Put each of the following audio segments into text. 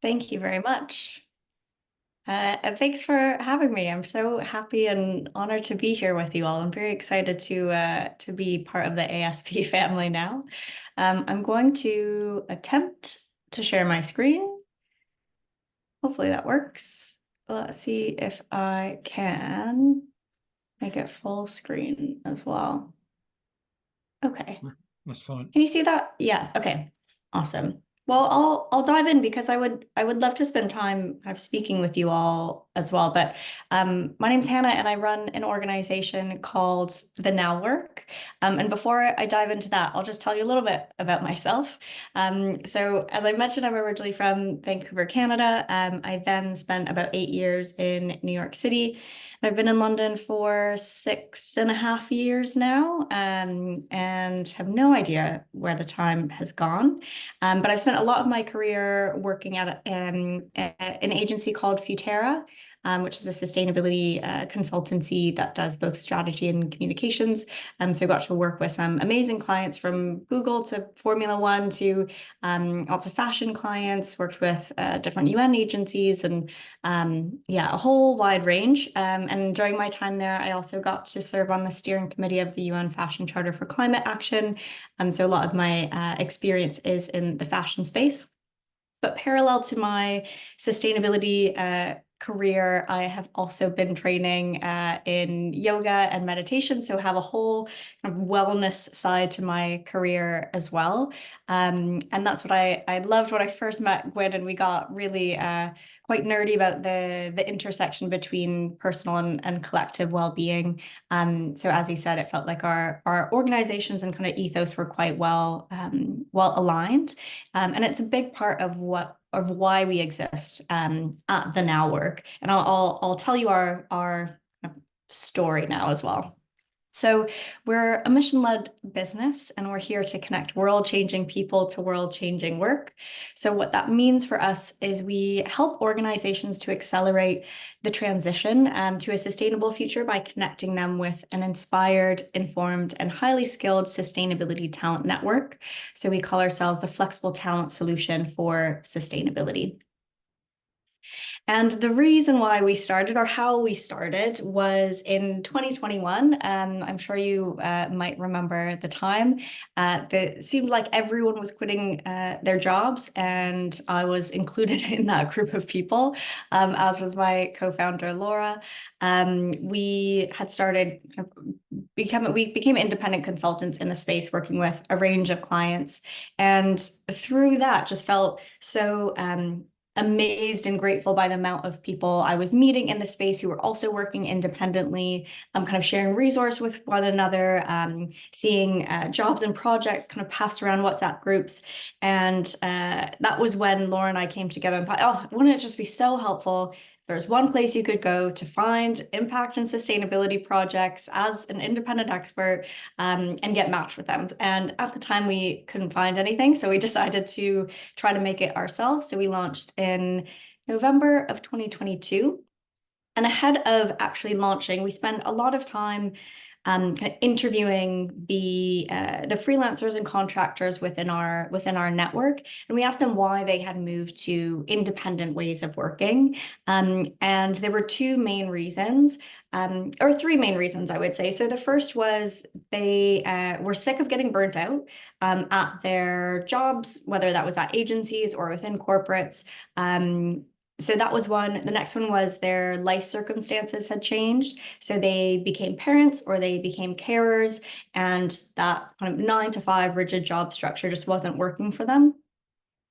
Thank you very much. And thanks for having me. I'm so happy and honored to be here with you all. I'm very excited to be part of the ASP family now. I'm going to attempt to share my screen. Hopefully that works. Let's see if I can make it full screen as well. Okay. That's fine. Can you see that? Yeah. Okay. Awesome. Well, I'll dive in because I would love to spend time kind of speaking with you all as well. But my name's Hannah, and I run an organization called The Now Work. And before I dive into that, I'll just tell you a little bit about myself. So as I mentioned, I'm originally from Vancouver, Canada. I then spent about 8 years in New York City. I've been in London for 6.5 years now, and have no idea where the time has gone. But I've spent a lot of my career working at an agency called Futera, which is a sustainability consultancy that does both strategy and communications. So I got to work with some amazing clients from Google to Formula One to lots of fashion clients, worked with different UN agencies and yeah, a whole wide range. And during my time there, I also got to serve on the steering committee of the UN Fashion Charter for Climate Action. So a lot of my experience is in the fashion space. But parallel to my sustainability career, I have also been training in yoga and meditation, so have a whole kind of wellness side to my career as well. And that's what I loved when I first met Gwen, and we got really quite nerdy about the intersection between personal and collective well-being. So as he said, it felt like our organizations and kind of ethos were quite well aligned. And it's a big part of why we exist at the Now Work. And I'll tell you our story now as well. So we're a mission-led business, and we're here to connect world-changing people to world-changing work. So what that means for us is we help organizations to accelerate the transition to a sustainable future by connecting them with an inspired, informed, and highly skilled sustainability talent network. So we call ourselves the flexible talent solution for sustainability. And the reason why we started, or how we started, was in 2021. I'm sure you might remember the time. It seemed like everyone was quitting their jobs, and I was included in that group of people, as was my co-founder, Laura. We had started we became independent consultants in the space, working with a range of clients, and through that, just felt so amazed and grateful by the amount of people I was meeting in the space who were also working independently, kind of sharing resource with one another, seeing jobs and projects kind of passed around WhatsApp groups. And that was when Laura and I came together and thought, oh, wouldn't it just be so helpful? There's one place you could go to find impact and sustainability projects as an independent expert, and get matched with them. And at the time, we couldn't find anything, so we decided to try to make it ourselves. So we launched in November of 2022. And ahead of actually launching, we spent a lot of time kind of interviewing the freelancers and contractors within our network, and we asked them why they had moved to independent ways of working. And there were two main reasons, or three main reasons, I would say. So the first was they were sick of getting burnt out at their jobs, whether that was at agencies or within corporates. So that was one. The next one was their life circumstances had changed. So they became parents or they became carers, and that kind of 9 to 5 rigid job structure just wasn't working for them.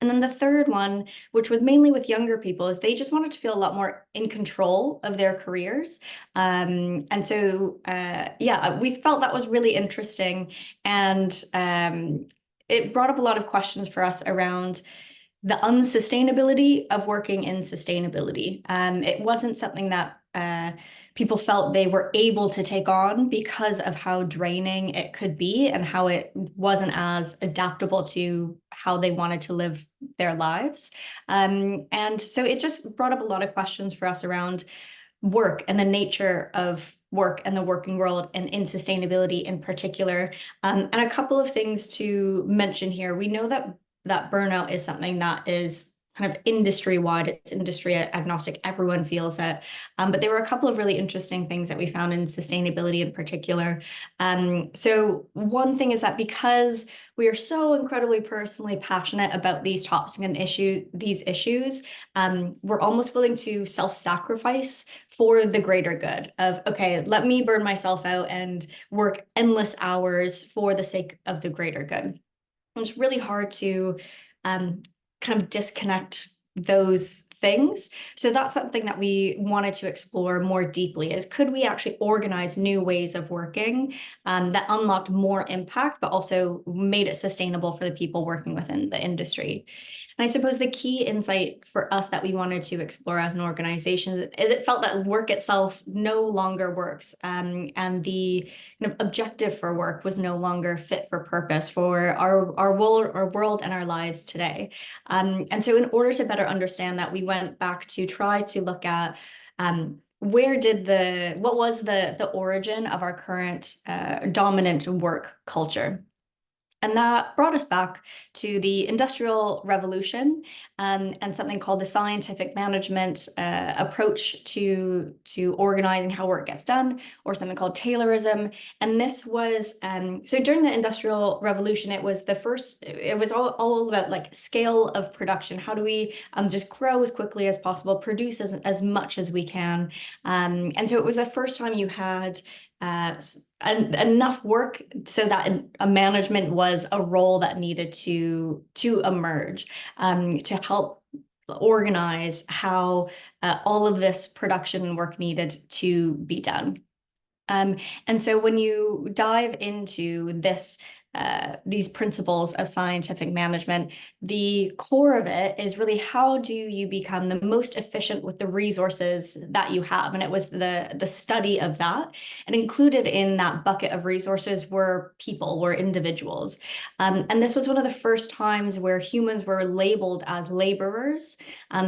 And then the third one, which was mainly with younger people, is they just wanted to feel a lot more in control of their careers. And so, yeah, we felt that was really interesting. And it brought up a lot of questions for us around the unsustainability of working in sustainability. It wasn't something that people felt they were able to take on because of how draining it could be and how it wasn't as adaptable to how they wanted to live their lives. And so it just brought up a lot of questions for us around work and the nature of work and the working world and in sustainability in particular. And a couple of things to mention here. We know that burnout is something that is kind of industry-wide, it's industry agnostic, everyone feels it. But there were a couple of really interesting things that we found in sustainability in particular. So one thing is that because we are so incredibly personally passionate about these topics and these issues, we're almost willing to self-sacrifice for the greater good of, okay, let me burn myself out and work endless hours for the sake of the greater good. It's really hard to kind of disconnect those things. So that's something that we wanted to explore more deeply is could we actually organize new ways of working that unlocked more impact, but also made it sustainable for the people working within the industry. And I suppose the key insight for us that we wanted to explore as an organization is it felt that work itself no longer works. And the kind of objective for work was no longer fit for purpose for our world and our lives today. And so in order to better understand that, we went back to try to look at what was the origin of our current dominant work culture. And that brought us back to the Industrial Revolution and something called the scientific management approach to organizing how work gets done, or something called Taylorism. And this was, so during the Industrial Revolution, it was all about like scale of production. How do we just grow as quickly as possible, produce as much as we can? And so it was the first time you had enough work so that a management was a role that needed to emerge to help organize how all of this production work needed to be done. And so when you dive into these principles of scientific management, the core of it is really how do you become the most efficient with the resources that you have? And it was the study of that. And included in that bucket of resources were individuals. And this was one of the first times where humans were labeled as laborers.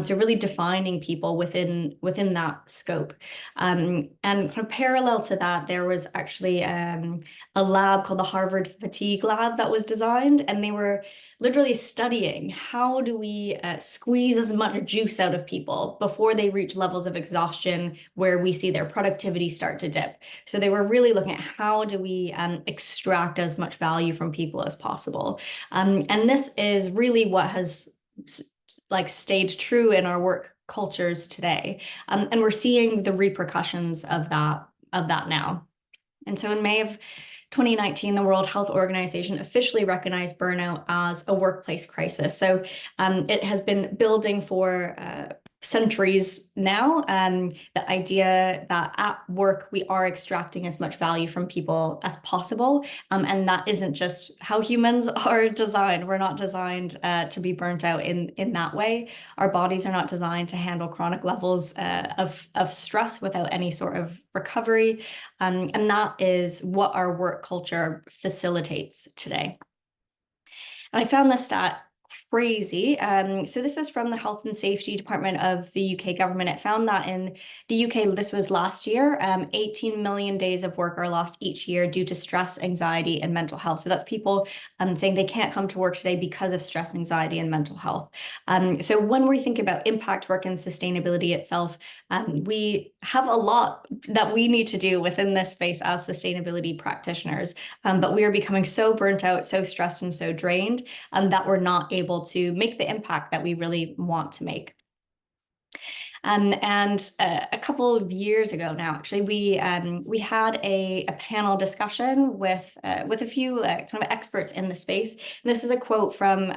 So really defining people within that scope. And kind of parallel to that, there was actually a lab called the Harvard Fatigue Lab that was designed, and they were literally studying how do we squeeze as much juice out of people before they reach levels of exhaustion where we see their productivity start to dip. So they were really looking at how do we extract as much value from people as possible. And this is really what has like stayed true in our work cultures today. And we're seeing the repercussions of that now. And so in May of 2019, the World Health Organization officially recognized burnout as a workplace crisis. So it has been building for centuries now. The idea that at work, we are extracting as much value from people as possible. And that isn't just how humans are designed. We're not designed to be burnt out in that way. Our bodies are not designed to handle chronic levels of stress without any sort of recovery. And that is what our work culture facilitates today. And I found this stat crazy. So this is from the Health and Safety Department of the UK government. It found that in the UK, this was last year, 18 million days of work are lost each year due to stress, anxiety, and mental health. So that's people saying they can't come to work today because of stress, anxiety, and mental health. So when we think about impact work and sustainability itself, we have a lot that we need to do within this space as sustainability practitioners. But we are becoming so burnt out, so stressed, and so drained that we're not able to make the impact that we really want to make. And a couple of years ago now, actually, we had a panel discussion with a few kind of experts in the space. And this is a quote from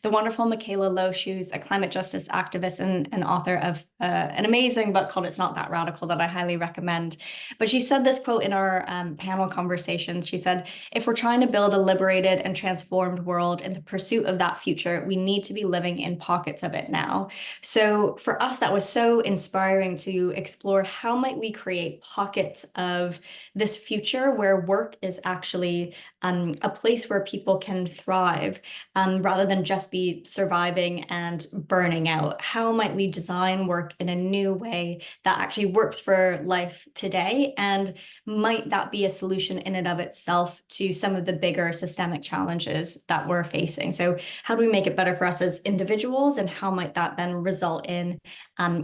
the wonderful Michaela Loesch, who's a climate justice activist and author of an amazing book called "It's Not That Radical" that I highly recommend. But she said this quote in our panel conversation. She said, "If we're trying to build a liberated and transformed world in the pursuit of that future, we need to be living in pockets of it now." So for us, that was was so inspiring to explore how might we create pockets of this future where work is actually a place where people can thrive rather than just be surviving and burning out. How might we design work in a new way that actually works for life today? And might that be a solution in and of itself to some of the bigger systemic challenges that we're facing? So how do we make it better for us as individuals, and how might that then result in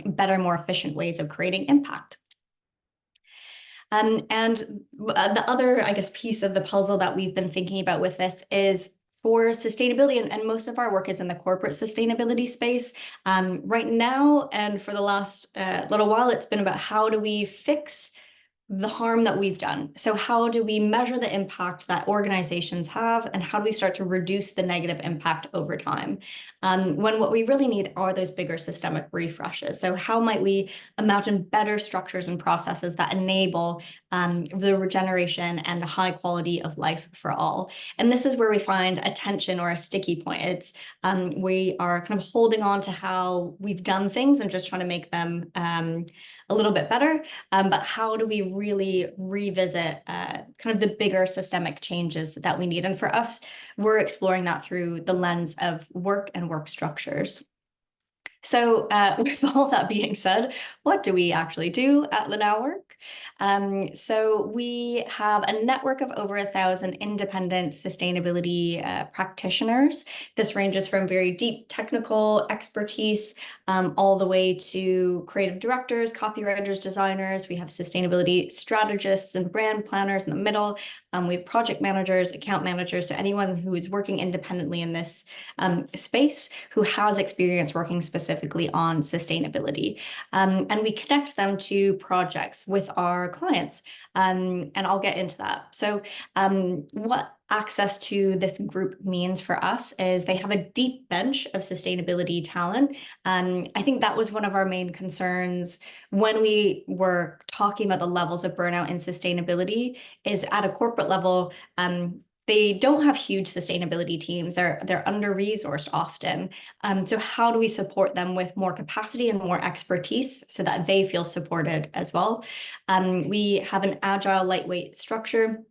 better, more efficient ways of creating impact? And the other, I guess, piece of the puzzle that we've been thinking about with this is for sustainability, and most of our work is in the corporate sustainability space right now. And for the last little while, it's been about how do we fix the harm that we've done. So how do we measure the impact that organizations have, and how do we start to reduce the negative impact over time? When what we really need are those bigger systemic refreshes. So how might we imagine better structures and processes that enable the regeneration and the high quality of life for all? And this is where we find a tension or a sticky point. It's we are kind of holding on to how we've done things and just trying to make them a little bit better. But how do we really revisit kind of the bigger systemic changes that we need? And for us, we're exploring that through the lens of work and work structures. So with all that being said, what do we actually do at Lenowork? So we have a network of over 1,000 independent sustainability practitioners. This ranges from very deep technical expertise all the way to creative directors, copywriters, designers. We have sustainability strategists and brand planners in the middle. We have project managers, account managers, so anyone who is working independently in this space who has experience working specifically on sustainability. And we connect them to projects with our clients. And I'll get into that. So what access to this group means for us is they have a deep bench of sustainability talent. I think that was one of our main concerns when we were talking about the levels of burnout in sustainability, is at a corporate level, they don't have huge sustainability teams. They're under-resourced often. So how do we support them with more capacity and more expertise so that they feel supported as well? We have an agile, lightweight structure.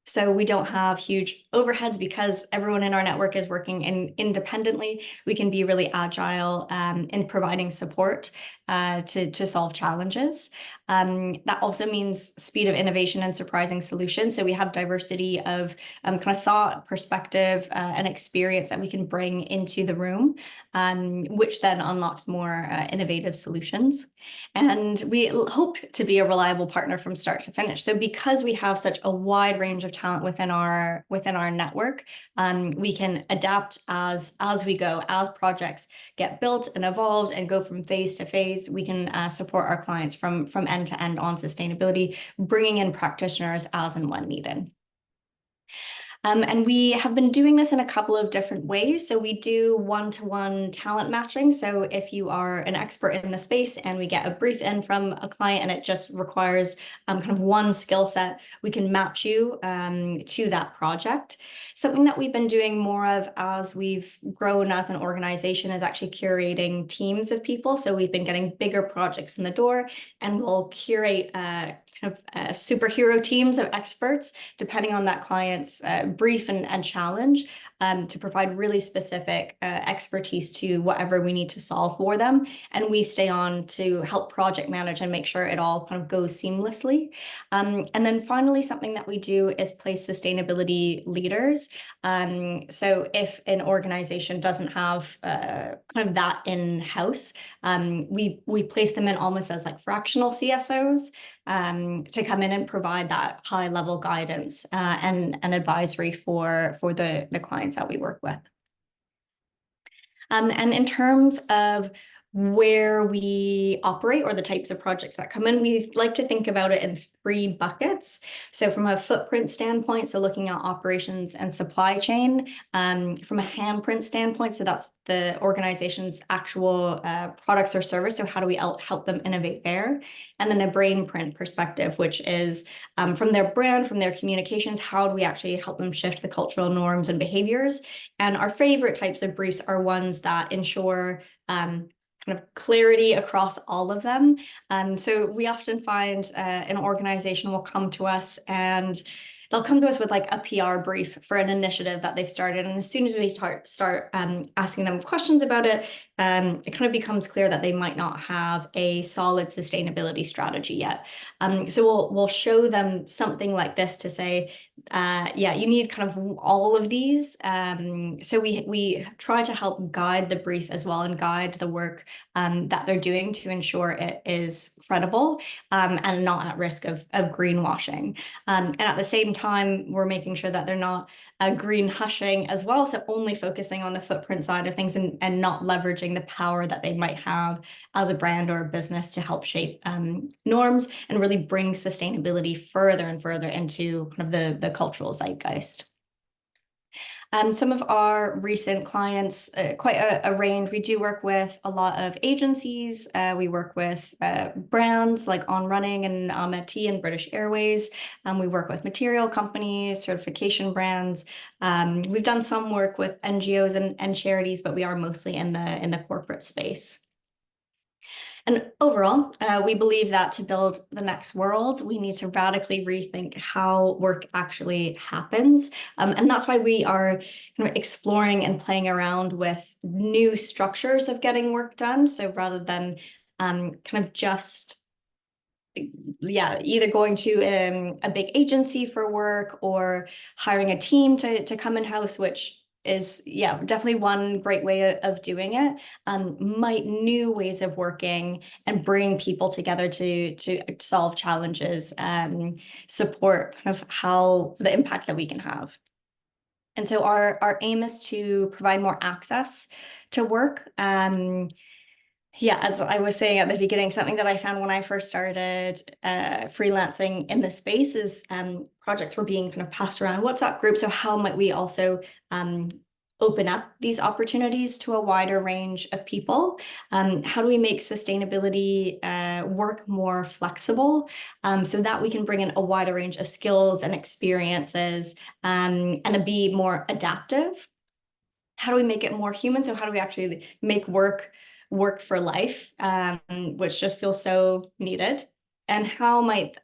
So we don't have huge overheads because everyone in our network is working independently. We can be really agile in providing support to solve challenges. That also means speed of innovation and surprising solutions. So we have diversity of kind of thought, perspective, and experience that we can bring into the room, which then unlocks more innovative solutions. And we hope to be a reliable partner from start to finish. So because we have such a wide range of talent within our network, we can adapt as we go, as projects get built and evolved and go from phase to phase. We can support our clients from end to end on sustainability, bringing in practitioners as and when needed. And we have been doing this in a couple of different ways. So we do one-to-one talent matching. So if you are an expert in the space and we get a brief in from a client and it just requires kind of one skill set, we can match you to that project. Something that we've been doing more of as we've grown as an organization is actually curating teams of people. So we've been getting bigger projects in the door, and we'll curate kind of superhero teams of experts depending on that client's brief and challenge to provide really specific expertise to whatever we need to solve for them. And we stay on to help project manage and make sure it all kind of goes seamlessly. And then finally, something that we do is place sustainability leaders. So if an organization doesn't have kind of that in-house, we place them in almost as like fractional CSOs to come in and provide that high-level guidance and advisory for the clients that we work with. And in terms of where we operate or the types of projects that come in, we like to think about it in 3 buckets. So from a footprint standpoint, so looking at operations and supply chain, from a handprint standpoint, so that's the organization's actual products or service. So how do we help them innovate there? And then a brain print perspective, which is from their brand, from their communications, how do we actually help them shift the cultural norms and behaviors? And our favorite types of briefs are ones that ensure kind of clarity across all of them. So we often find an organization will come to us and they'll come to us with like a PR brief for an initiative that they've started. And as soon as we start asking them questions about it, it kind of becomes clear that they might not have a solid sustainability strategy yet. So we'll show them something like this to say, yeah, you need kind of all of these. So we try to help guide the brief as well and guide the work that they're doing to ensure it is credible and not at risk of greenwashing. And at the same time, we're making sure that they're not green hushing as well. So only focusing on the footprint side of things and not leveraging the power that they might have as a brand or a business to help shape norms and really bring sustainability further and further into kind of the cultural zeitgeist. Some of our recent clients, quite a range. We do work with a lot of agencies. We work with brands like On Running and ASP and British Airways. We work with material companies, certification brands. We've done some work with NGOs and charities, but we are mostly in the corporate space. And overall, we believe that to build the next world, we need to radically rethink how work actually happens. And that's why we are kind of exploring and playing around with new structures of getting work done. So rather than kind of just either going to a big agency for work or hiring a team to come in-house, which is definitely one great way of doing it. Might new ways of working and bring people together to solve challenges, support kind of how the impact that we can have. And so our aim is to provide more access to work. As I was saying at the beginning, something that I found when I first started freelancing in this space is projects were being kind of passed around WhatsApp groups. So how might we also open up these opportunities to a wider range of people? How do we make sustainability work more flexible so that we can bring in a wider range of skills and experiences and be more adaptive? How do we make it more human? So how do we actually make work for life, which just feels so needed? And how might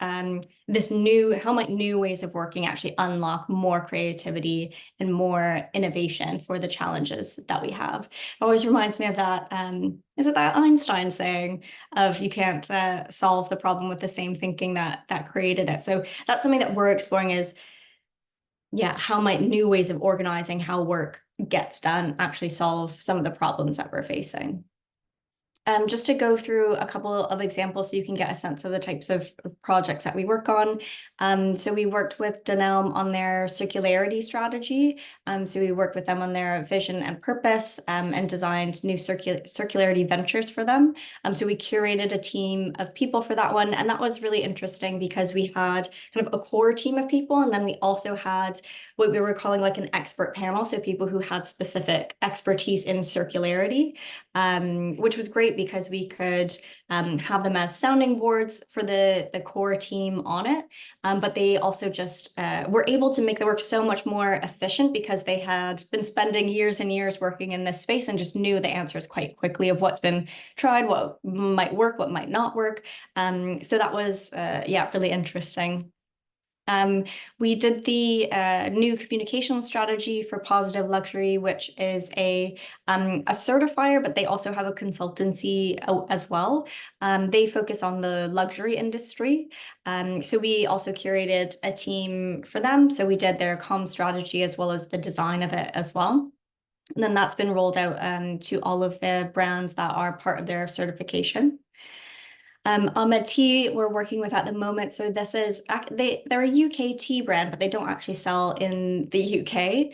new ways of working actually unlock more creativity and more innovation for the challenges that we have? It always reminds me of that, is it that Einstein saying of you can't solve the problem with the same thinking that created it? So that's something that we're exploring is, how might new ways of organizing how work gets done actually solve some of the problems that we're facing? Just to go through a couple of examples so you can get a sense of the types of projects that we work on. So we worked with Danelm on their circularity strategy. So we worked with them on their vision and purpose and designed new circularity ventures for them. So we curated a team of people for that one. And that was really interesting because we had kind of a core team of people. And then we also had what we were calling like an expert panel. So people who had specific expertise in circularity, which was great because we could have them as sounding boards for the core team on it. But they also just were able to make the work so much more efficient because they had been spending years and years working in this space and just knew the answers quite quickly of what's been tried, what might work, what might not work. So that was, really interesting. We did the new communication strategy for Positive Luxury, which is a certifier, but they also have a consultancy as well. They focus on the luxury industry. So we also curated a team for them. So we did their comm strategy as well as the design of it as well. And then that's been rolled out to all of the brands that are part of their certification. Ahmed Tea we're working with at the moment. So this is, they're a UK tea brand, but they don't actually sell in the UK.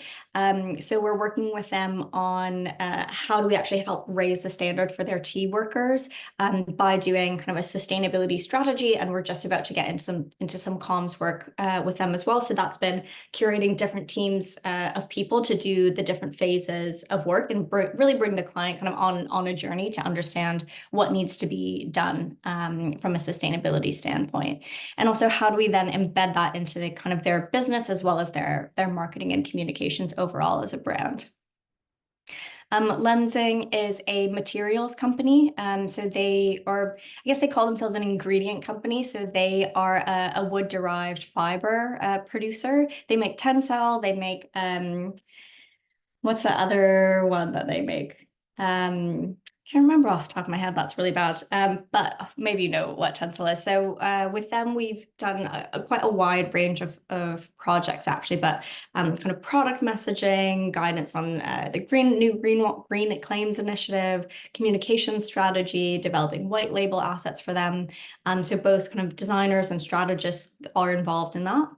So we're working with them on how do we actually help raise the standard for their tea workers by doing kind of a sustainability strategy. And we're just about to get into some comms work with them as well. So that's been curating different teams of people to do the different phases of work and really bring the client kind of on a journey to understand what needs to be done from a sustainability standpoint. And also how do we then embed that into the kind of their business as well as their marketing and communications overall as a brand. Lensing is a materials company. So they are, I guess they call themselves an ingredient company. So they are a wood-derived fiber producer. They make Tencel. They make what's the other one that they make? Can't remember off the top of my head. That's really bad. But maybe you know what Tencel is. So with them, we've done quite a wide range of projects actually, but kind of product messaging, guidance on the green claims initiative, communication strategy, developing white label assets for them. So both kind of designers and strategists are involved in that.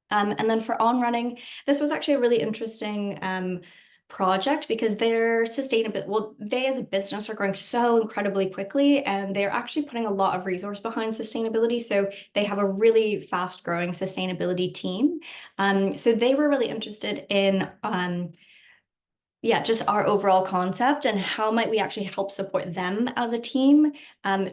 And then for On Running, this was actually a really interesting project because they're sustainable. Well, they as a business are growing so incredibly quickly, and they're actually putting a lot of resource behind sustainability. So they have a really fast growing sustainability team. So they were really interested in yeah, just our overall concept and how might we actually help support them as a team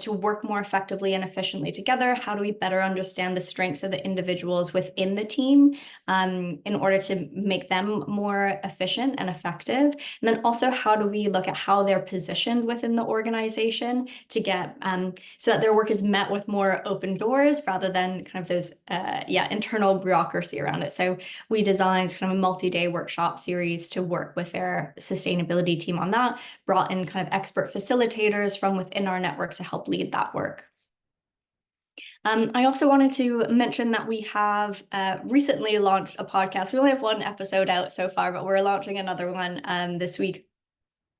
to work more effectively and efficiently together? How do we better understand the strengths of the individuals within the team in order to make them more efficient and effective? And then also, how do we look at how they're positioned within the organization to get so that their work is met with more open doors rather than kind of those internal bureaucracy around it. So we designed kind of a multi-day workshop series to work with their sustainability team on that, brought in kind of expert facilitators from within our network to help lead that work. I also wanted to mention that we have recently launched a podcast. We only have one episode out so far, but we're launching another one this week.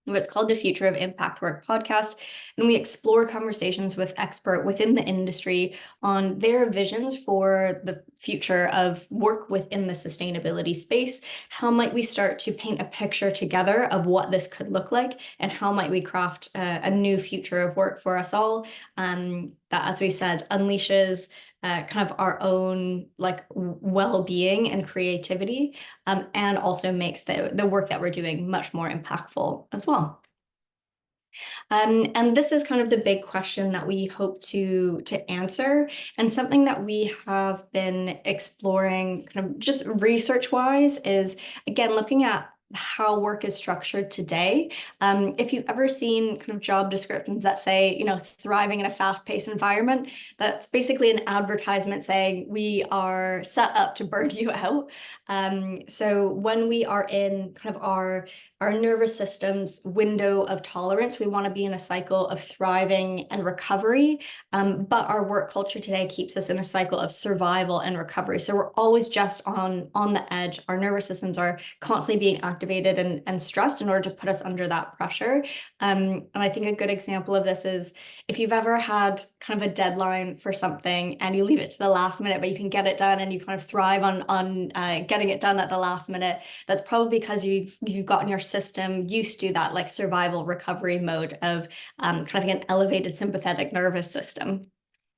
It's called the Future of Impact Work podcast, and we explore conversations with experts within the industry on their visions for the future of work within the sustainability space. How might we start to paint a picture together of what this could look like, and how might we craft a new future of work for us all that, as we said, unleashes kind of our own like well-being and creativity, and also makes the work that we're doing much more impactful as well. And this is kind of the big question that we hope to answer, and something that we have been exploring kind of just research-wise is, again, looking at how work is structured today. If you've ever seen kind of job descriptions that say, you know, thriving in a fast-paced environment, that's basically an advertisement saying we are set up to burn you out. So when we are in kind of our nervous system's window of tolerance, we want to be in a cycle of thriving and recovery. But our work culture today keeps us in a cycle of survival and recovery. So we're always just on the edge. Our nervous systems are constantly being activated and stressed in order to put us under that pressure. And I think a good example of this is if you've ever had kind of a deadline for something and you leave it to the last minute, but you can get it done and you kind of thrive on getting it done at the last minute, that's probably because you've gotten your system used to that like survival recovery mode of kind of an elevated sympathetic nervous system.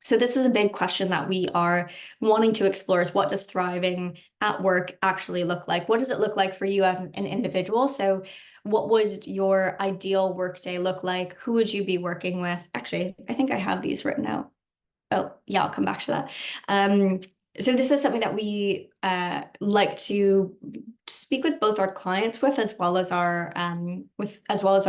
So this is a big question that we are wanting to explore is what does thriving at work actually look like? What does it look like for you as an individual? So what would your ideal workday look like? Who would you be working with? Actually, I think I have these written out. Oh, yeah, I'll come back to that. So this is something that we like to speak with both our clients with as well as our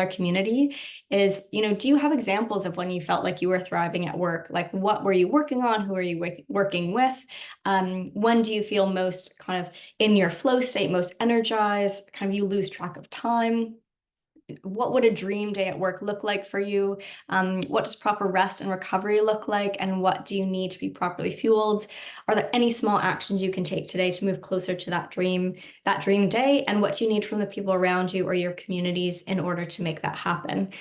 community is, you know, do you have examples of when you felt like you were thriving at work? Like what were you working on? Who are you working with? When do you feel most kind of in your flow state, most energized, kind of you lose track of time? What would a dream day at work look like for you? What does proper rest and recovery look like? And what do you need to be properly fueled? Are there any small actions you can take today to move closer to that dream day? And what do you need from the people around you or your communities in order to make that happen?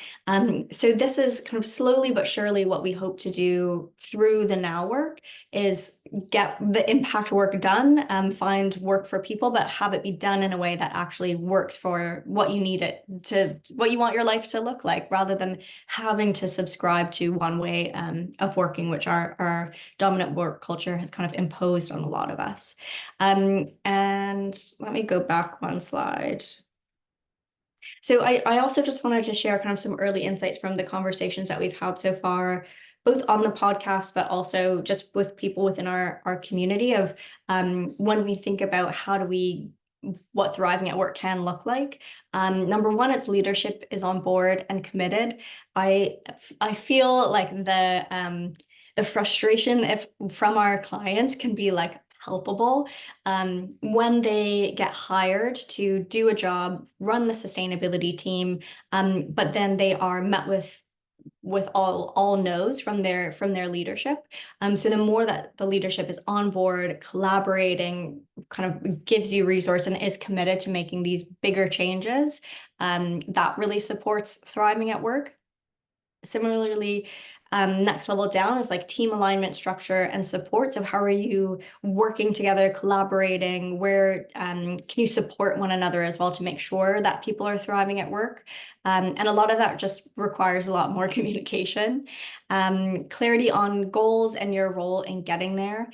So this is kind of slowly but surely what we hope to do through the Now work is get the impact work done, find work for people, but have it be done in a way that actually works for what you need it to, what you want your life to look like, rather than having to subscribe to one way of working, which our dominant work culture has kind of imposed on a lot of us. And let me go back one slide. So I also just wanted to share kind of some early insights from the conversations that we've had so far, both on the podcast, but also just with people within our community of when we think about how do we what thriving at work can look like. Number one, its leadership is on board and committed. I feel like the frustration if from our clients can be like palpable when they get hired to do a job, run the sustainability team, but then they are met with all no's from their leadership. So the more that the leadership is on board, collaborating, kind of gives you resource and is committed to making these bigger changes, that really supports thriving at work. Similarly, next level down is like team alignment, structure, and support. So how are you working together, collaborating? Where can you support one another as well to make sure that people are thriving at work? And a lot of that just requires a lot more communication. Clarity on goals and your role in getting there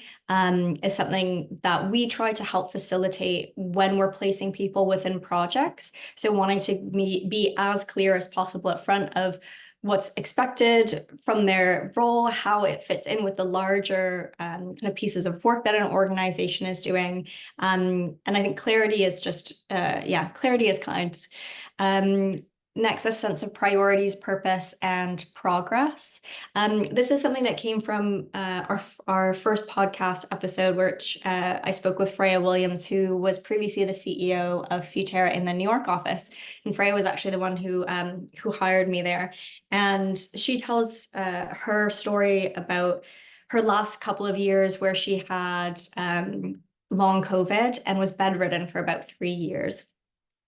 is something that we try to help facilitate when we're placing people within projects. So wanting to be as clear as possible up front of what's expected from their role, how it fits in with the larger kind of pieces of work that an organization is doing. And I think clarity is just, clarity is kind. Next, a sense of priorities, purpose, and progress. This is something that came from our first podcast episode, which I spoke with Freya Williams, who was previously the CEO of Futera in the New York office. And Freya was actually the one who hired me there. And she tells her story about her last couple of years where she had long COVID and was bedridden for about 3 years.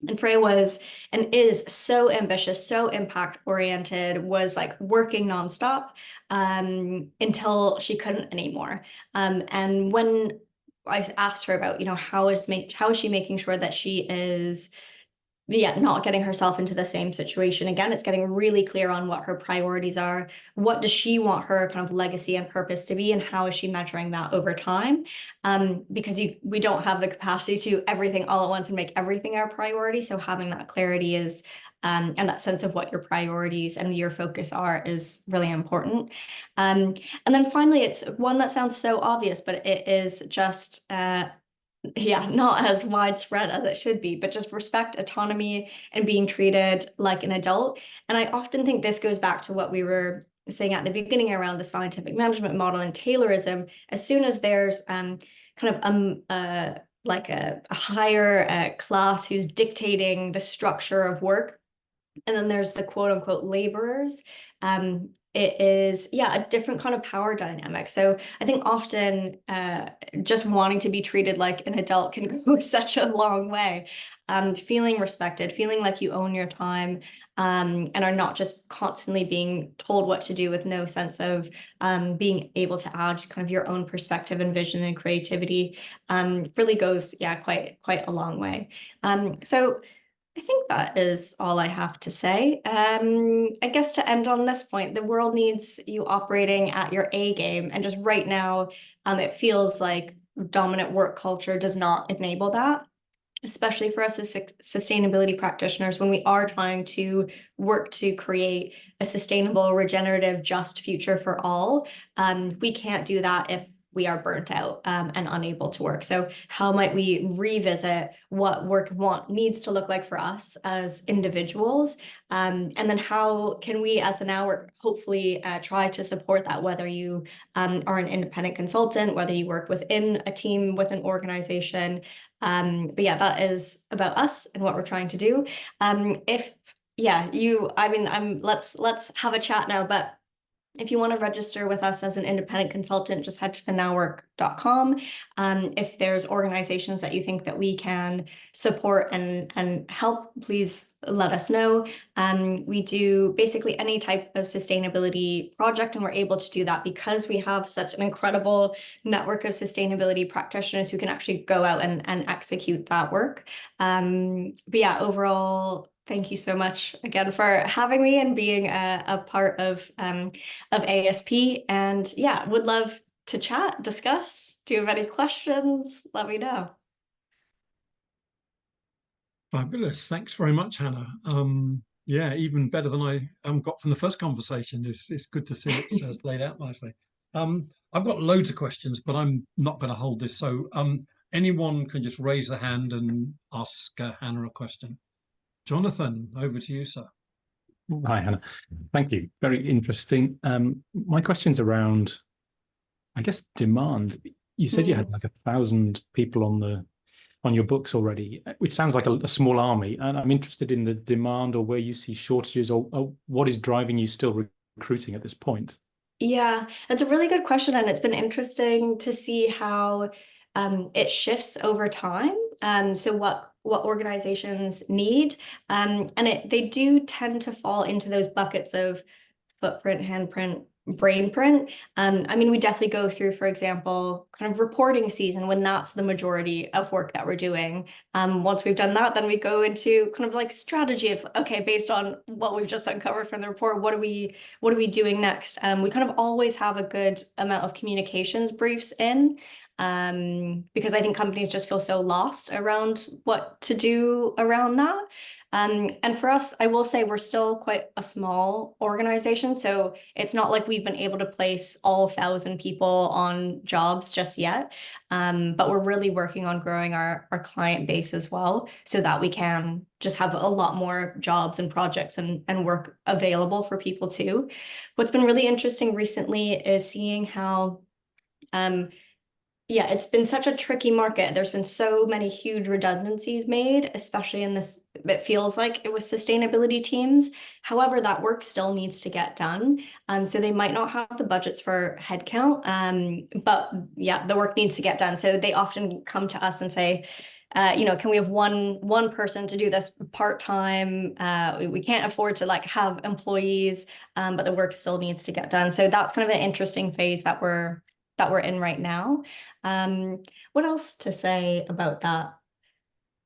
And Freya was and is so ambitious, so impact oriented, was like working nonstop until she couldn't anymore. And when I asked her about, how is she making sure that she is not getting herself into the same situation again. It's getting really clear on what her priorities are. What does she want her kind of legacy and purpose to be, and how is she measuring that over time? Because we don't have the capacity to everything all at once and make everything our priority. So having that clarity is, and that sense of what your priorities and your focus are is really important. And then finally, it's one that sounds so obvious, but it is just not as widespread as it should be, but just respect, autonomy, and being treated like an adult. And I often think this goes back to what we were saying at the beginning around the scientific management model and Taylorism. As soon as there's kind of like a higher class who's dictating the structure of work, and then there's the quote unquote laborers, it is a different kind of power dynamic. So I think often just wanting to be treated like an adult can go such a long way. Feeling respected, feeling like you own your time, and are not just constantly being told what to do with no sense of being able to add kind of your own perspective and vision and creativity, really goes quite a long way. So I think that is all I have to say. I guess to end on this point, the world needs you operating at your A game. And just right now, it feels like dominant work culture does not enable that, especially for us as sustainability practitioners, when we are trying to work to create a sustainable, regenerative, just future for all. We can't do that if we are burnt out and unable to work. So how might we revisit what work needs to look like for us as individuals? And then how can we as the now work hopefully try to support that, whether you are an independent consultant, whether you work within a team, with an organization. But that is about us and what we're trying to do. Let's have a chat now, but if you want to register with us as an independent consultant, just head to thenowwork.com. If there's organizations that you think that we can support and help, please let us know. We do basically any type of sustainability project, and we're able to do that because we have such an incredible network of sustainability practitioners who can actually go out and execute that work. Overall, thank you so much again for having me and being a part of ASP. And would love to chat, discuss. Do you have any questions? Let me know. Fabulous. Thanks very much, Hannah. Even better than I got from the first conversation. It's good to see it's laid out nicely. I've got loads of questions, but I'm not going to hold this. So anyone can just raise their hand and ask Hannah a question. Jonathan, over to you, sir. Hi, Hannah. Thank you. Very interesting. My question's around, I guess, demand. You said you had like 1,000 people on your books already, which sounds like a small army. And I'm interested in the demand or where you see shortages or what is driving you still recruiting at this point. Yeah, that's a really good question, and it's been interesting to see how it shifts over time. So what organizations need, and they do tend to fall into those buckets of footprint, handprint, brain print. I mean, we definitely go through, for example, kind of reporting season when that's the majority of work that we're doing. Once we've done that, then we go into kind of like strategy of, okay, based on what we've just uncovered from the report, what are we doing next? We kind of always have a good amount of communications briefs in. Because I think companies just feel so lost around what to do around that. And for us, I will say we're still quite a small organization, so it's not like we've been able to place all 1,000 people on jobs just yet. But we're really working on growing our client base as well, so that we can just have a lot more jobs and projects and work available for people too. What's been really interesting recently is seeing how yeah, it's been such a tricky market. There's been so many huge redundancies made, especially in this, it feels like it was sustainability teams. However, that work still needs to get done. So they might not have the budgets for headcount. But yeah, the work needs to get done. So they often come to us and say, can we have one person to do this part-time? We can't afford to like have employees, but the work still needs to get done. So that's kind of an interesting phase that we're in right now. What else to say about that?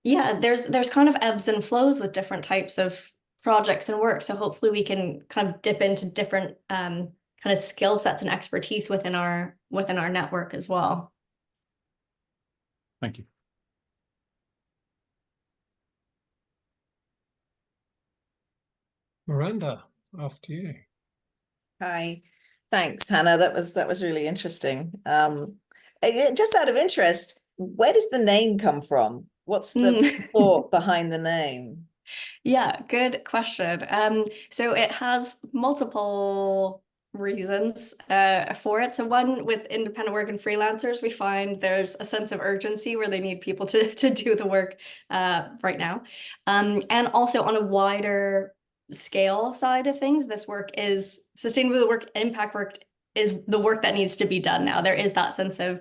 Yeah, there's kind of ebbs and flows with different types of projects and work. So hopefully we can kind of dip into different kind of skill sets and expertise within our network as well. Thank you. Miranda, after you. Hi, thanks, Hannah. That was really interesting. Just out of interest, where does the name come from? What's the thought behind the name? Yeah, good question. So it has multiple reasons for it. So one, with independent work and freelancers, we find there's a sense of urgency where they need people to do the work right now. And also on a wider scale side of things, this work is sustainable work, impact work is the work that needs to be done now. There is that sense of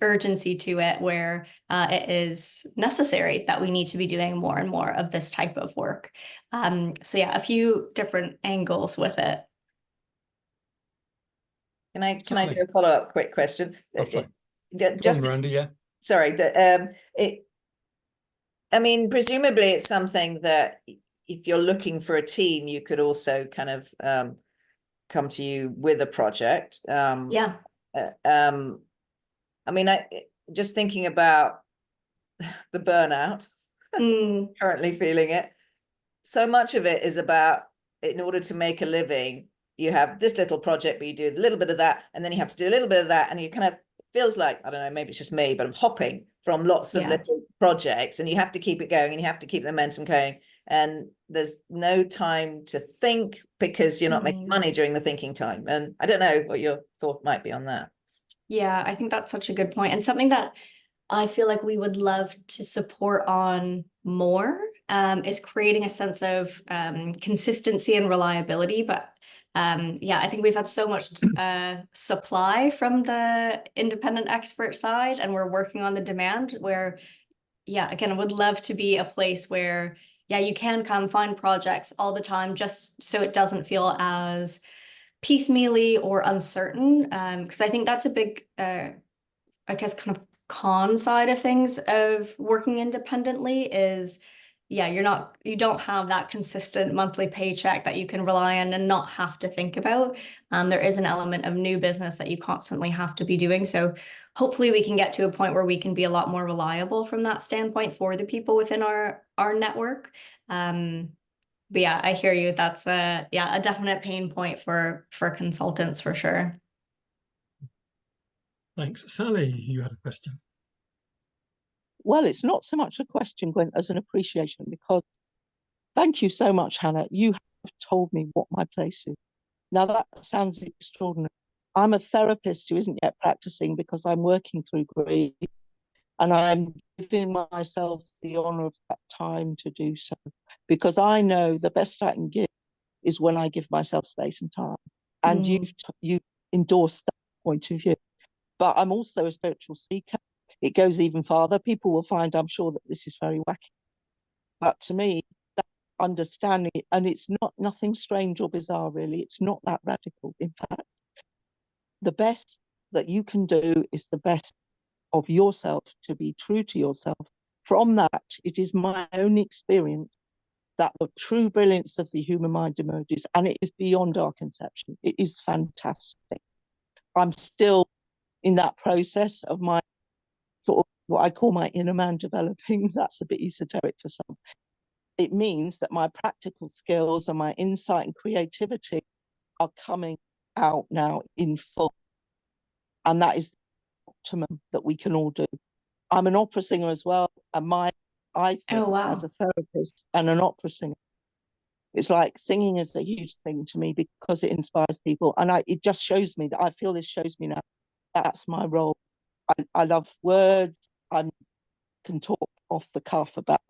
urgency to it where it is necessary that we need to be doing more and more of this type of work. So yeah, a few different angles with it. Can I do a follow-up quick question? Just Miranda, yeah. Sorry, I mean, presumably it's something that if you're looking for a team, you could also kind of come to you with a project. Yeah. I mean, just thinking about the burnout, currently feeling it. So much of it is about, in order to make a living, you have this little project, but you do a little bit of that, and then you have to do a little bit of that, and you kind of feels like, I don't know, maybe it's just me, but I'm hopping from lots of little projects, and you have to keep it going, and you have to keep the momentum going, and there's no time to think because you're not making money during the thinking time. And I don't know what your thought might be on that. Yeah, I think that's such a good point, and something that I feel like we would love to support on more is creating a sense of consistency and reliability. But yeah, I think we've had so much supply from the independent expert side, and we're working on the demand where, yeah, again, I would love to be a place where, yeah, you can come find projects all the time just so it doesn't feel as piecemeally or uncertain. Because I think that's a big, I guess, kind of con side of things of working independently is, yeah, you don't have that consistent monthly paycheck that you can rely on and not have to think about. There is an element of new business that you constantly have to be doing. So hopefully we can get to a point where we can be a lot more reliable from that standpoint for the people within our network. But yeah, I hear you. That's a definite pain point for consultants for sure. Thanks. Sally, you had a question. well, it's not so much a question, Gwen, as an appreciation, because thank you so much, Hannah. You have told me what my place is. Now, that sounds extraordinary. I'm a therapist who isn't yet practicing because I'm working through grief, and I'm giving myself the honor of that time to do so, because I know the best I can give is when I give myself space and time. And you've endorsed that point of view. But I'm also a spiritual seeker. It goes even farther. People will find, I'm sure, that this is very wacky. But to me, that understanding it, and it's not nothing strange or bizarre, really. It's not that radical. In fact, the best that you can do is the best of yourself, to be true to yourself. From that, it is my own experience that the true brilliance of the human mind emerges, and it is beyond our conception. It is fantastic. I'm still in that process of my sort of what I call my inner man developing. That's a bit esoteric for some. It means that my practical skills and my insight and creativity are coming out now in full. And that is the optimum that we can all do. I'm an opera singer as well. And I think as a therapist and an opera singer, it's like singing is a huge thing to me because it inspires people. And it just shows me that I feel this shows me now that's my role. I love words. I can talk off the cuff about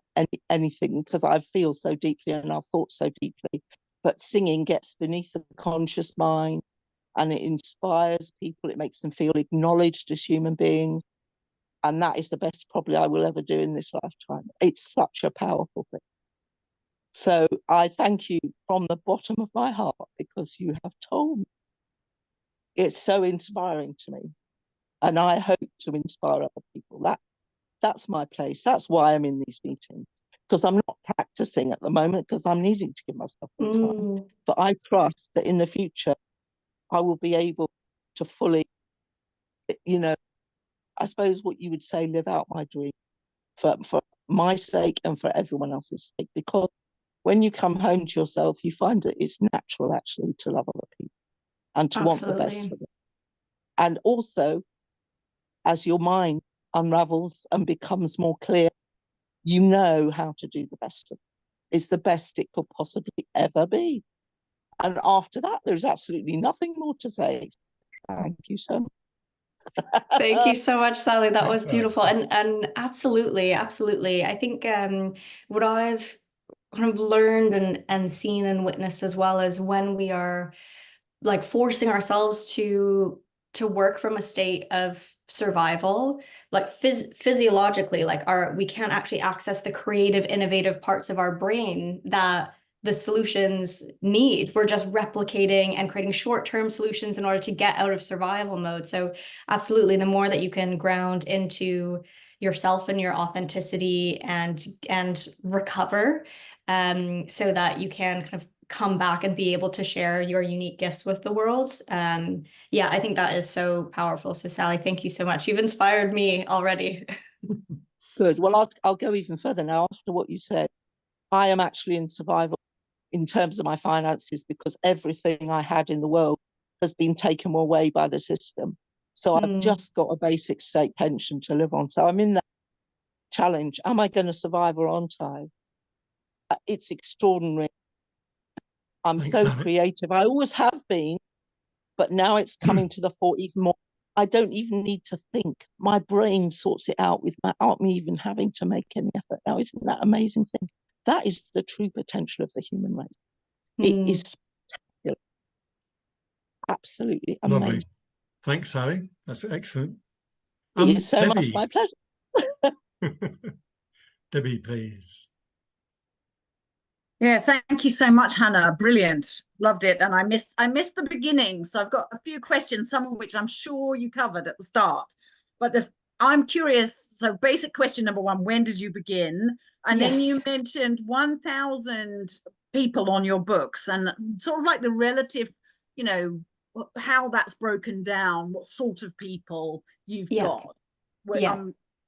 anything because I feel so deeply and I've thought so deeply. But singing gets beneath the conscious mind and it inspires people. It makes them feel acknowledged as human beings. And that is the best probably I will ever do in this lifetime. It's such a powerful thing. So I thank you from the bottom of my heart because you have told me. It's so inspiring to me. And I hope to inspire other people. That's my place. That's why I'm in these meetings. Because I'm not practicing at the moment because I'm needing to give myself more time. But I trust that in the future, I will be able to fully, I suppose what you would say, live out my dream for my sake and for everyone else's sake. Because when you come home to yourself, you find that it's natural actually to love other people and to want the best for them. And also, as your mind unravels and becomes more clear, you know how to do the best of it. It's the best it could possibly ever be. And after that, there's absolutely nothing more to say. Thank you so much. Thank you so much, Sally. That was beautiful. And absolutely. I think what I've kind of learned and seen and witnessed as well is when we are like forcing ourselves to work from a state of survival, like physiologically, like we can't actually access the creative, innovative parts of our brain that the solutions need. We're just replicating and creating short-term solutions in order to get out of survival mode. So absolutely, the more that you can ground into yourself and your authenticity and recover, so that you can kind of come back and be able to share your unique gifts with the world. Yeah, I think that is so powerful. So Sally, thank you so much. You've inspired me already. Good. Well, I'll go even further now after what you said. I am actually in survival in terms of my finances because everything I had in the world has been taken away by the system. So I've just got a basic state pension to live on. So I'm in that challenge. Am I going to survive or aren't I? It's extraordinary. I'm so creative. I always have been, but now it's coming to the fore even more. I don't even need to think. My brain sorts it out without me even having to make any effort. Now, isn't that an amazing thing? That is the true potential of the human race. It is spectacular. Absolutely amazing. Lovely. Thanks, Sally. That's excellent. It is so Debbie. much my pleasure. Debbie, please. Yeah, thank you so much, Hannah. Brilliant. Loved it. And I missed the beginning. So I've got a few questions, some of which I'm sure you covered at the start. But I'm curious. So basic question number one, when did you begin? And then you mentioned 1,000 people on your books and sort of like the relative, how that's broken down, what sort of people you've got.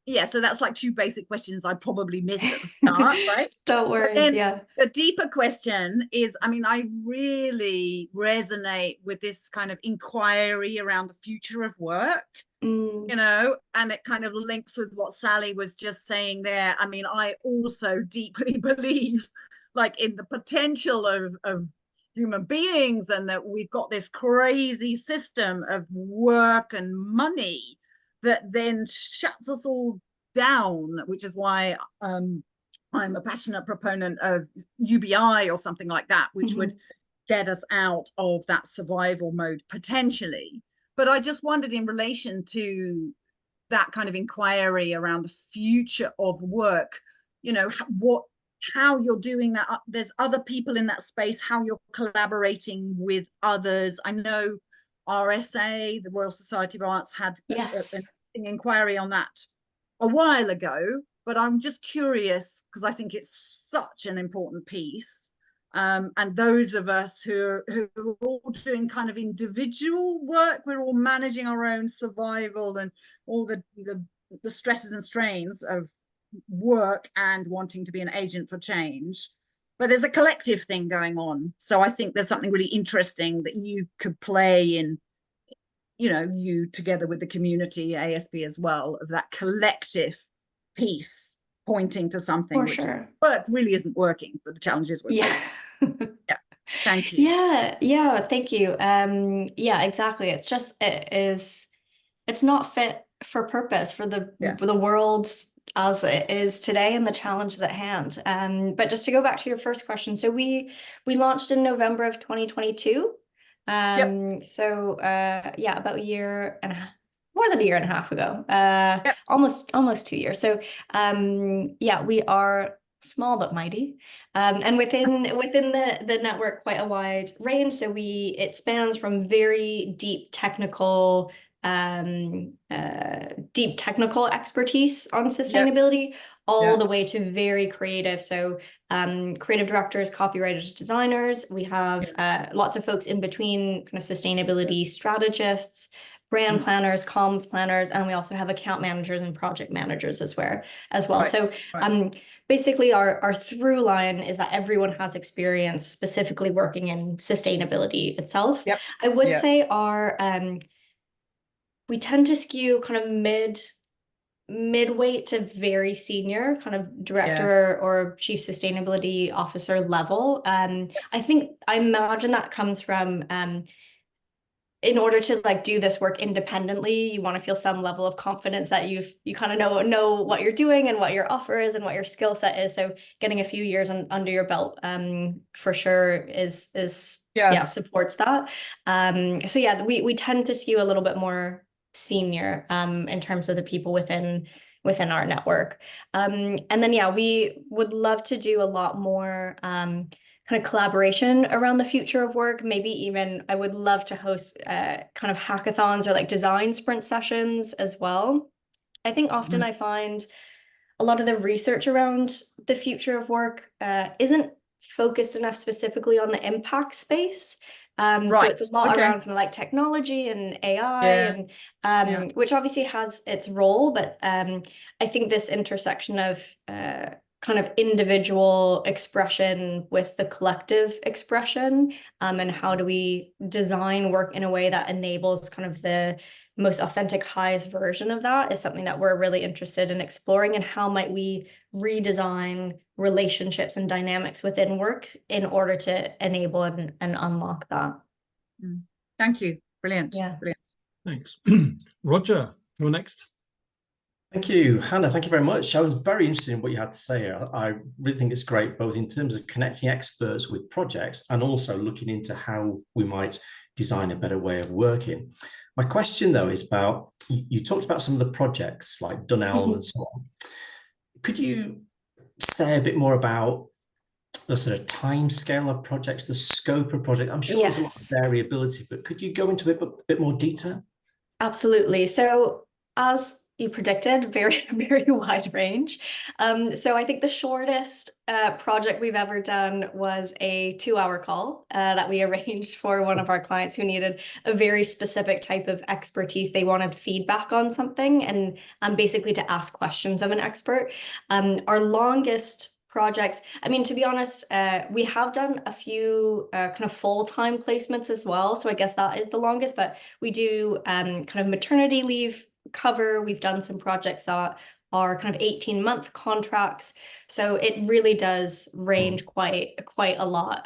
Yeah, so that's like two basic questions I probably missed at the start, right? Don't worry. The deeper question is, I really resonate with this kind of inquiry around the future of work you know, and it kind of links with what Sally was just saying there. I mean, I also deeply believe like in the potential of human beings, and that we've got this crazy system of work and money that then shuts us all down, which is why I'm a passionate proponent of UBI or something like that, which would get us out of that survival mode potentially. But I just wondered, in relation to that kind of inquiry around the future of work, you know, how you're doing that. There's other people in that space, how you're collaborating with others. I know RSA, the Royal Society of Arts, had an inquiry on that a while ago, but I'm just curious because I think it's such an important piece. And those of us who are all doing kind of individual work, we're all managing our own survival and all the stresses and strains of work and wanting to be an agent for change. But there's a collective thing going on. So I think there's something really interesting that you could play in, you know, you together with the community, ASP as well, of that collective piece pointing to something which is work really isn't working for the challenges we're facing. Yeah. Thank you. Yeah, thank you. Yeah, exactly. It's just it's not fit for purpose for the world as it is today and the challenges at hand. But just to go back to your first question, so we launched in November of 2022. So yeah, about a year and a half, more than a year and a half ago, almost 2 years. So yeah, we are small but mighty, and within the network, quite a wide range. So it spans from very deep technical expertise on sustainability all the way to very creative. So creative directors, copywriters, designers. We have lots of folks in between, kind of sustainability strategists, brand planners, comms planners, and we also have account managers and project managers as well. So basically our through line is that everyone has experience specifically working in sustainability itself. I would say we tend to skew kind of midweight to very senior, kind of director or chief sustainability officer level. I imagine that comes from in order to like do this work independently, you want to feel some level of confidence that you kind of know what you're doing and what your offer is and what your skill set is. So getting a few years under your belt for sure is supports that. So yeah, we tend to skew a little bit more senior in terms of the people within our network. And then yeah, we would love to do a lot more kind of collaboration around the future of work. Maybe even I would love to host kind of hackathons or like design sprint sessions as well. I think often I find a lot of the research around the future of work isn't focused enough specifically on the impact space. So it's a lot around kind of like technology and AI and which obviously has its role, but I think this intersection of kind of individual expression with the collective expression, and how do we design work in a way that enables kind of the most authentic, highest version of that is something that we're really interested in exploring. And how might we redesign relationships and dynamics within work in order to enable and unlock that. Thank you. Brilliant. Brilliant. Thanks. Roger, you're next. Thank you, Hannah. Thank you very much. I was very interested in what you had to say. I really think it's great, both in terms of connecting experts with projects and also looking into how we might design a better way of working. My question, though, is about, you talked about some of the projects like Dunelm and so on. Could you say a bit more about the sort of time scale of projects, the scope of project? I'm sure there's a lot of variability, but could you go into a bit more detail? Absolutely. So as you predicted, very, very wide range. So I think the shortest project we've ever done was a 2-hour call that we arranged for one of our clients who needed a very specific type of expertise. They wanted feedback on something and basically to ask questions of an expert. Our longest projects. I mean, to be honest, we have done a few kind of full-time placements as well. So I guess that is the longest, but we do kind of maternity leave cover. We've done some projects that are kind of 18-month contracts. So it really does range quite a lot,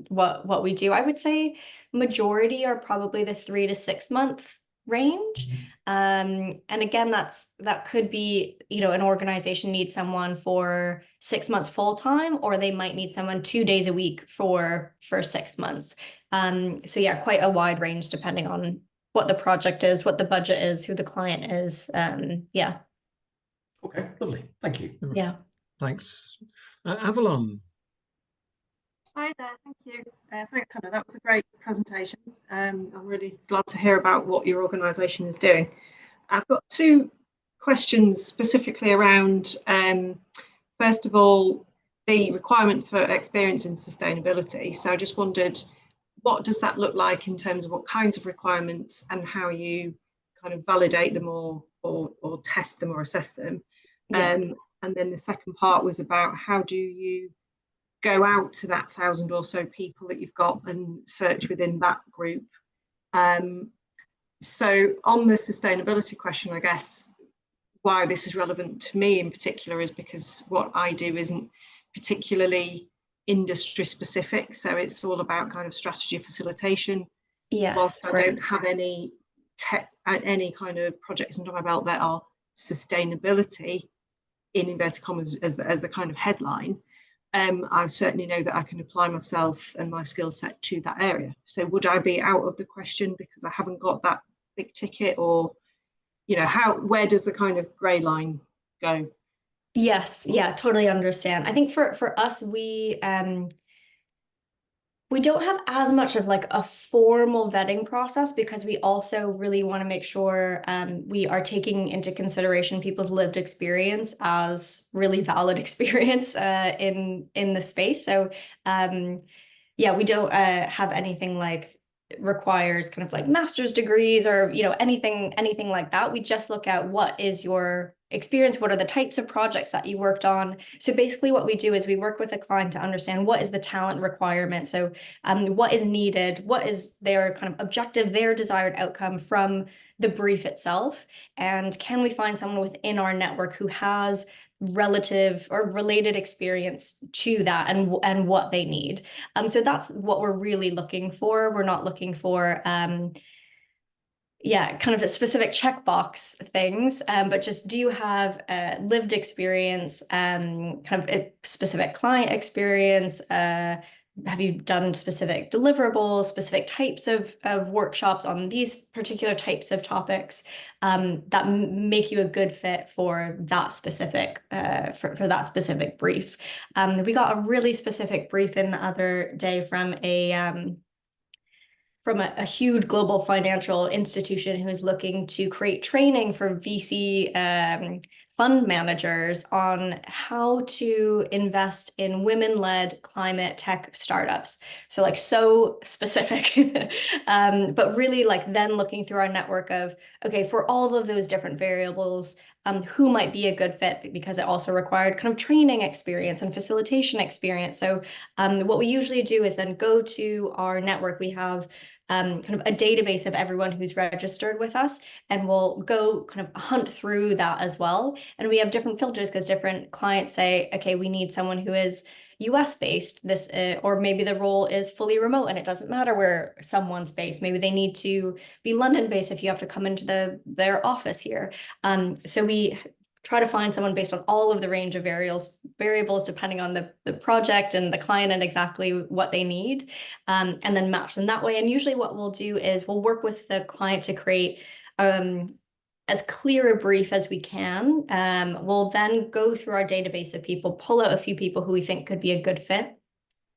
what we do. I would say majority are probably the 3 to 6 month range. And again, that could be, you know, an organization needs someone for 6 months full time, or they might need someone 2 days a week for 6 months. So yeah, quite a wide range depending on what the project is, what the budget is, who the client is. Yeah. Okay, lovely. Thank you. Yeah. Thanks. Avalon. Hi there, thank you. Thanks, Hannah. That was a great presentation. I'm really glad to hear about what your organisation is doing. I've got 2 questions specifically around, first of all, the requirement for experience in sustainability. So I just wondered, what does that look like in terms of what kinds of requirements and how you kind of validate them or test them or assess them? Yeah. And then the second part was about how do you go out to that 1,000 or so people that you've got and search within that group. So on the sustainability question, I guess why this is relevant to me in particular is because what I do isn't particularly industry specific. So it's all about kind of strategy facilitation. Yes, whilst I great. don't have any kind of projects under my belt that are sustainability in inverted commas as the kind of headline, I certainly know that I can apply myself and my skill set to that area. So would I be out of the question because I haven't got that big ticket, or, you know, where does the kind of grey line go? Yes, yeah, totally understand. I think for us, we don't have as much of like a formal vetting process because we also really want to make sure we are taking into consideration people's lived experience as really valid experience in the space. So yeah, we don't have anything like requires kind of like master's degrees or, you know, anything like that. We just look at what is your experience, what are the types of projects that you worked on. So basically what we do is we work with a client to understand what is the talent requirement. So what is needed, what is their kind of objective, their desired outcome from the brief itself, and can we find someone within our network who has relative or related experience to that and what they need. So that's what we're really looking for. We're not looking for yeah, kind of a specific checkbox things, but just do you have lived experience, kind of a specific client experience? Have you done specific deliverables, specific types of workshops on these particular types of topics that make you a good fit for that specific for that specific brief? We got a really specific brief in the other day from a huge global financial institution who is looking to create training for VC fund managers on how to invest in women-led climate tech startups. So like so specific, but really like then looking through our network of, okay, for all of those different variables, who might be a good fit, because it also required kind of training experience and facilitation experience. So what we usually do is then go to our network. We have kind of a database of everyone who's registered with us, and we'll go kind of hunt through that as well. And we have different filters because different clients say, okay, we need someone who is US based, or maybe the role is fully remote and it doesn't matter where someone's based. Maybe they need to be London based if you have to come into their office here. So we try to find someone based on all of the range of variables depending on the project and the client and exactly what they need, and then match them that way. And usually what we'll do is we'll work with the client to create as clear a brief as we can. We'll then go through our database of people, pull out a few people who we think could be a good fit.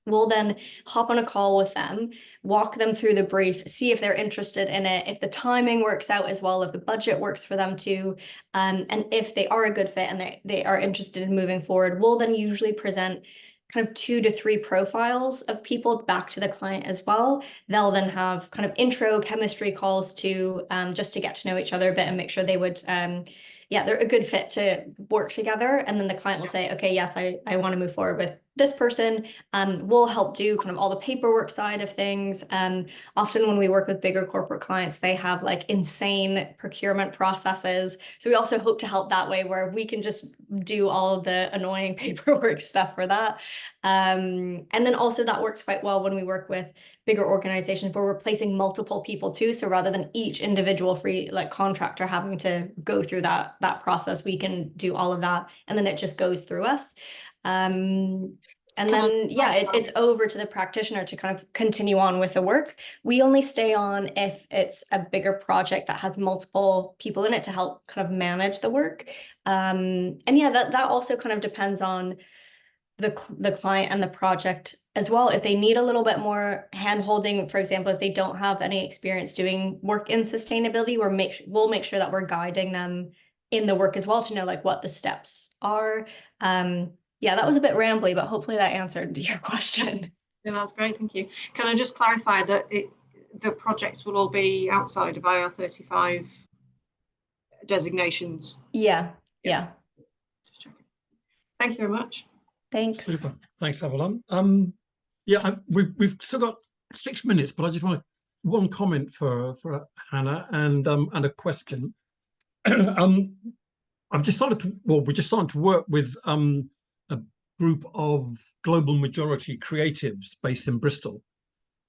We'll then hop on a call with them, walk them through the brief, see if they're interested in it, if the timing works out as well, if the budget works for them too, and if they are a good fit and they are interested in moving forward. We'll then usually present kind of 2 to 3 profiles of people back to the client as well. They'll then have kind of intro chemistry calls to just to get to know each other a bit and make sure they would yeah, they're a good fit to work together. And then the client will say, okay, yes, I want to move forward with this person. We'll help do kind of all the paperwork side of things. Often when we work with bigger corporate clients, they have like insane procurement processes. So we also hope to help that way, where we can just do all of the annoying paperwork stuff for that. And then also that works quite well when we work with bigger organizations where we're placing multiple people too. So rather than each individual free like contractor having to go through that process, we can do all of that, and then it just goes through us. And then, yeah, it's over to the practitioner to kind of continue on with the work. We only stay on if it's a bigger project that has multiple people in it to help kind of manage the work. And yeah, that also kind of depends on the client and the project as well. If they need a little bit more hand-holding, for example, if they don't have any experience doing work in sustainability, we'll make sure that we're guiding them in the work as well to know like what the steps are. Yeah, that was a bit rambly, but hopefully that answered your question. Yeah, that's great. Thank you. Can I just clarify that the projects will all be outside of IR35 designations? Yeah. Just checking. Thank you very much. Thanks. Super. Thanks, Avalon. Yeah, we've still got 6 minutes, but I just want one comment for Hannah and a question. I've just started to, well, we're just starting to work with a group of global majority creatives based in Bristol.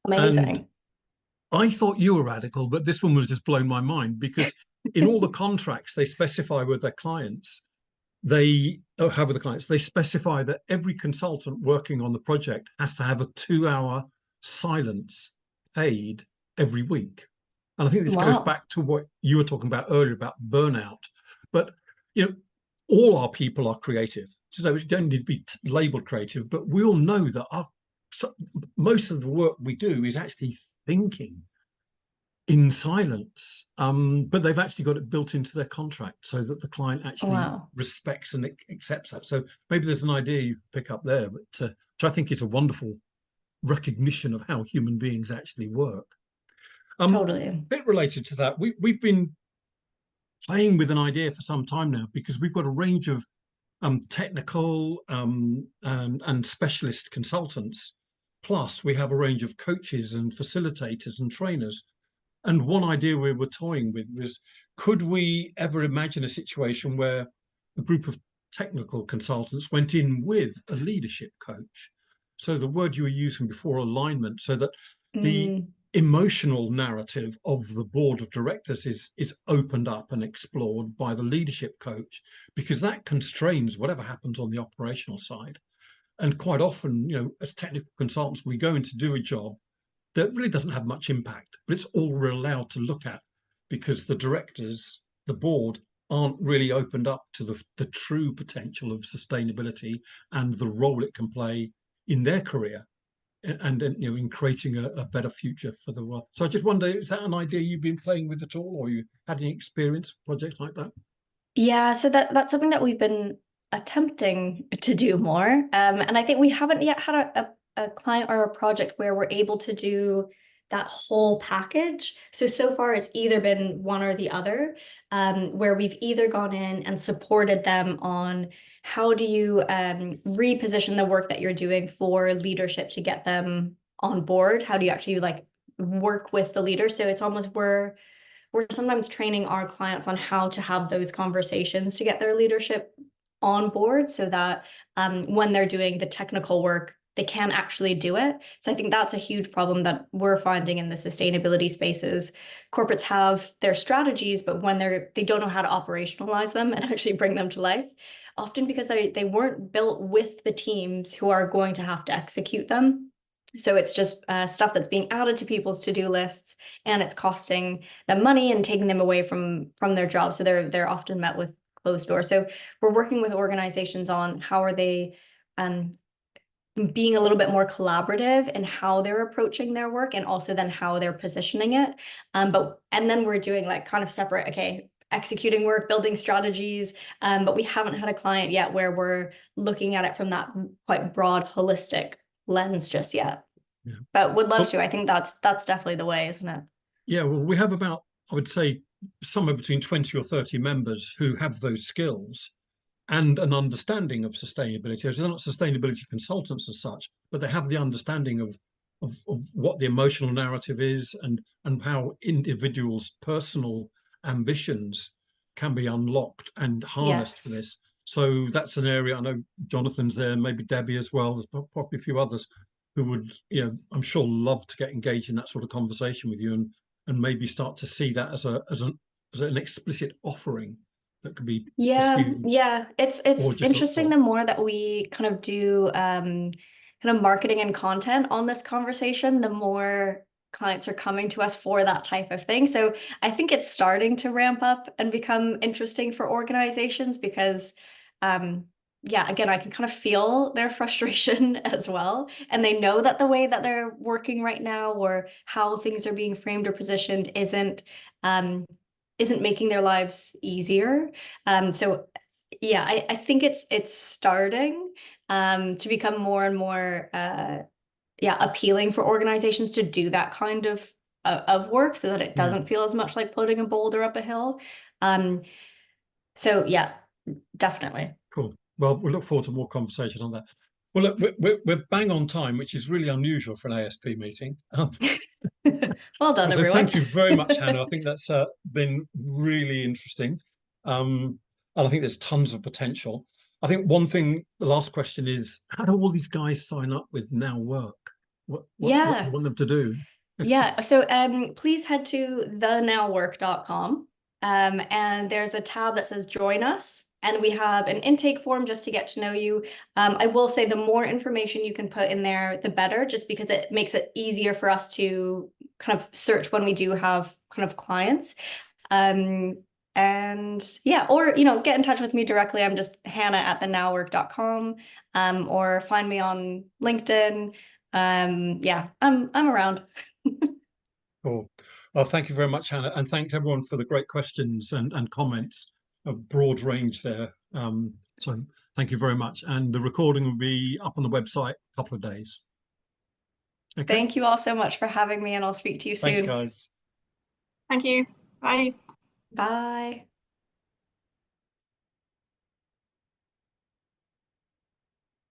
Amazing. And I thought you were radical, but this one was just blown my mind, because in all the contracts they specify with their clients, they specify that every consultant working on the project has to have a 2-hour silence paid every week. And I think this goes back to what you were talking about earlier about burnout. But you know, all our people are creative, so we don't need to be labeled creative, but we all know that most of the work we do is actually thinking in silence, but they've actually got it built into their contract so that the client actually respects and accepts that. So maybe there's an idea you pick up there, but which I think is a wonderful recognition of how human beings actually work. Totally. A bit related to that, we've been playing with an idea for some time now, because we've got a range of technical and specialist consultants, plus we have a range of coaches and facilitators and trainers. And one idea we were toying with was, could we ever imagine a situation where a group of technical consultants went in with a leadership coach? So the word you were using before, alignment, so that the emotional narrative of the board of directors is opened up and explored by the leadership coach, because that constrains whatever happens on the operational side. And quite often, you know, as technical consultants, we go in to do a job that really doesn't have much impact, but it's all we're allowed to look at, because the directors, the board, aren't really opened up to the true potential of sustainability and the role it can play in their career, and you know, in creating a better future for the world. So I just wonder, is that an idea you've been playing with at all, or you had any experience with projects like that? Yeah, so that's something that we've been attempting to do more. And I think we haven't yet had a client or a project where we're able to do that whole package. So far it's either been one or the other, where we've either gone in and supported them on how do you reposition the work that you're doing for leadership to get them on board? How do you actually like work with the leaders? So it's almost we're sometimes training our clients on how to have those conversations to get their leadership on board, so that when they're doing the technical work, they can actually do it. So I think that's a huge problem that we're finding in the sustainability spaces. Corporates have their strategies, but when they don't know how to operationalize them and actually bring them to life, often because they weren't built with the teams who are going to have to execute them. So it's just stuff that's being added to people's to-do lists, and it's costing them money and taking them away from their jobs. So they're often met with closed doors. So we're working with organizations on how are they being a little bit more collaborative in how they're approaching their work, and also then how they're positioning it. And then we're doing like kind of separate, okay, executing work, building strategies, but we haven't had a client yet where we're looking at it from that quite broad, holistic lens just yet. Yeah. But would love to. I think that's definitely the way, isn't it? Yeah, well, we have about I would say somewhere between 20 or 30 members who have those skills and an understanding of sustainability. They're not sustainability consultants as such, but they have the understanding of what the emotional narrative is and how individuals' personal ambitions can be unlocked and harnessed for this. So that's an area. I know Jonathan's there, maybe Debbie as well. There's probably a few others who would, I'm sure, love to get engaged in that sort of conversation with you and maybe start to see that as an explicit offering that could be pursued. It's interesting. The more that we kind of do kind of marketing and content on this conversation, the more clients are coming to us for that type of thing. So I think it's starting to ramp up and become interesting for organizations because again, I can kind of feel their frustration as well. And they know that the way that they're working right now or how things are being framed or positioned isn't making their lives easier. So yeah, I think it's starting to become more and more appealing for organizations to do that kind of work so that it doesn't feel as much like putting a boulder up a hill. So yeah, definitely. Cool. Well, we look forward to more conversation on that. Well, look, we're bang on time, which is really unusual for an ASP meeting. Well done, so everyone. Thank you very much, Hannah. I think that's been really interesting. And I think there's tons of potential. I think one thing, the last question is, how do all these guys sign up with Now Work? What do you want them to do? So please head to thenowwork.com and there's a tab that says join us. And we have an intake form just to get to know you. I will say the more information you can put in there, the better, just because it makes it easier for us to kind of search when we do have kind of clients. Or, get in touch with me directly. I'm just hannah@thenowwork.com or find me on LinkedIn. I'm around. Cool. Well, thank you very much, Hannah. And thank everyone for the great questions and comments. A broad range there. So thank you very much. And the recording will be up on the website a couple of days. Okay. Thank you all so much for having me, and I'll speak to you soon. Thanks, guys. Thank you. Bye. Bye.